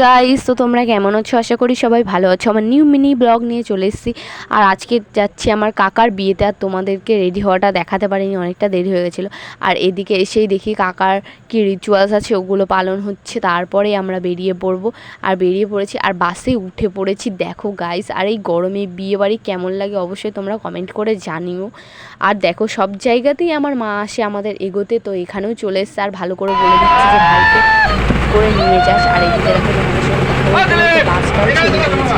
Guys, তো তোমরা কেমন আছো? আশা করি সবাই ভালো আছো। আমার নিউ মিনি ব্লগ নিয়ে চলে এসেছি। আর আজকে যাচ্ছি আমার কাকার বিয়েতে। আর তোমাদেরকে রেডি হওয়াটা দেখাতে পারিনি, অনেকটা দেরি হয়ে গেছিলো। আর এদিকে এসেই দেখি কাকার কি রিচুয়ালস আছে ওগুলো পালন হচ্ছে। তারপরে আমরা বেরিয়ে পড়বো। আর বেরিয়ে পড়েছি আর বাসে উঠে পড়েছি। দেখো গাইস, আর এই গরমে বিয়ে বাড়ি কেমন লাগে অবশ্যই তোমরা কমেন্ট করে জানিও। আর দেখো সব জায়গাতেই আমার মা আসে আমাদের এগোতে, তো এখানেও চলে এসছে। আর ভালো করে বলে দিচ্ছি যে ভাইকে করে নিয়ে যাস। আর এদিকে দেখো তোমাদের সঙ্গে বাসটাও ছেড়ে দিয়েছে।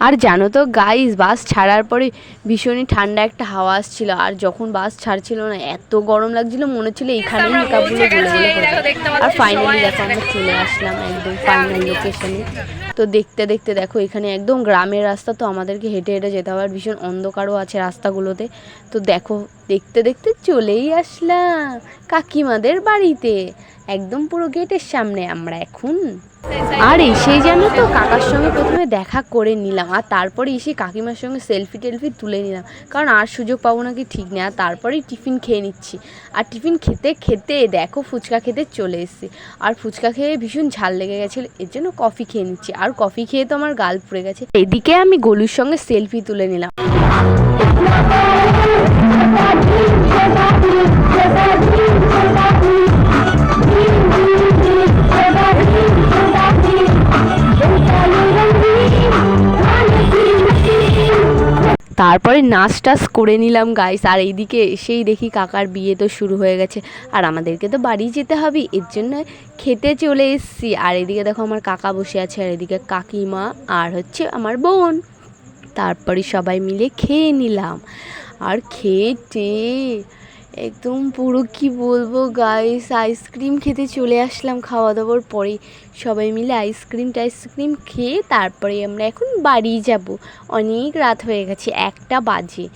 আর জানো তো গাইস, বাস ছাড়ার পরে ভীষণই ঠান্ডা একটা হাওয়া আসছিল। আর যখন বাস ছাড়ছিল না, এত গরম লাগছিল, মনে হচ্ছিল এখানেই মেকআপগুলো গলে গলে। আর ফাইনালি দেখো আমরা চলে আসলাম একদম ফাইনাল লোকেশনে। তো দেখতে দেখতে দেখো এখানে একদম গ্রামের রাস্তা, তো আমাদেরকে হেঁটে হেঁটে যেতে হবে। আর ভীষণ অন্ধকারও আছে রাস্তাগুলোতে। তো দেখো দেখতে দেখতে চলেই আসলাম কাকিমাদের বাড়িতে, একদম পুরো গেটের সামনে আমরা এখন। আর এসেই জানো তো কাকার সঙ্গে প্রথমে দেখা করে নিলাম। আর তারপরে এসে কাকিমার সঙ্গে সেলফি টেলফি তুলে নিলাম, কারণ আর সুযোগ পাবো নাকি ঠিক নেই। আর তারপরেই টিফিন খেয়ে নিচ্ছি। আর টিফিন খেতে খেতে দেখো ফুচকা খেতে চলে এসেছি। আর ফুচকা খেয়ে ভীষণ ঝাল লেগে গেছিলো, এর জন্য কফি খেয়ে নিচ্ছি। আর কফি খেয়ে তো আমার গাল পুড়ে গেছে। এদিকে আমি গলুর সঙ্গে সেলফি তুলে নিলাম। তারপরে নাচ টাচ করে নিলাম গাইস। আর এইদিকে এসেই দেখি কাকার বিয়ে তো শুরু হয়ে গেছে। আর আমাদেরকে তো বাড়ি যেতে হবে, এর জন্য খেতে চলে এসেছি। আর এদিকে দেখো আমার কাকা বসে আছে, আর এদিকে কাকিমা আর হচ্ছে আমার বোন। তারপরে সবাই মিলে খেয়ে নিলাম। আর খেয়ে একদম পুরো কি বলবো গাইস, আইসক্রিম খেতে চলে আসলাম খাওয়া দাওয়ার পরে। সবাই মিলে আইসক্রিম খেয়ে তারপরে আমরা এখন বাড়ি যাব। অনেক রাত হয়ে গেছে, 1টা বাজে।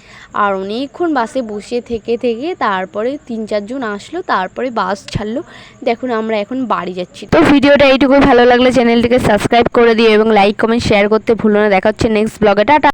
আর অনেকক্ষণ বাসে বসে থেকে থেকে তারপরে 3-4 জন আসলো, তারপরে বাস ছাড়লো। দেখুন আমরা এখন বাড়ি যাচ্ছি। তো ভিডিওটা এইটুকুই, ভালো লাগলে চ্যানেলটিকে সাবস্ক্রাইব করে দিও এবং লাইক কমেন্ট শেয়ার করতে ভুলো না। দেখা হচ্ছে নেক্সট ব্লগে। টাটা।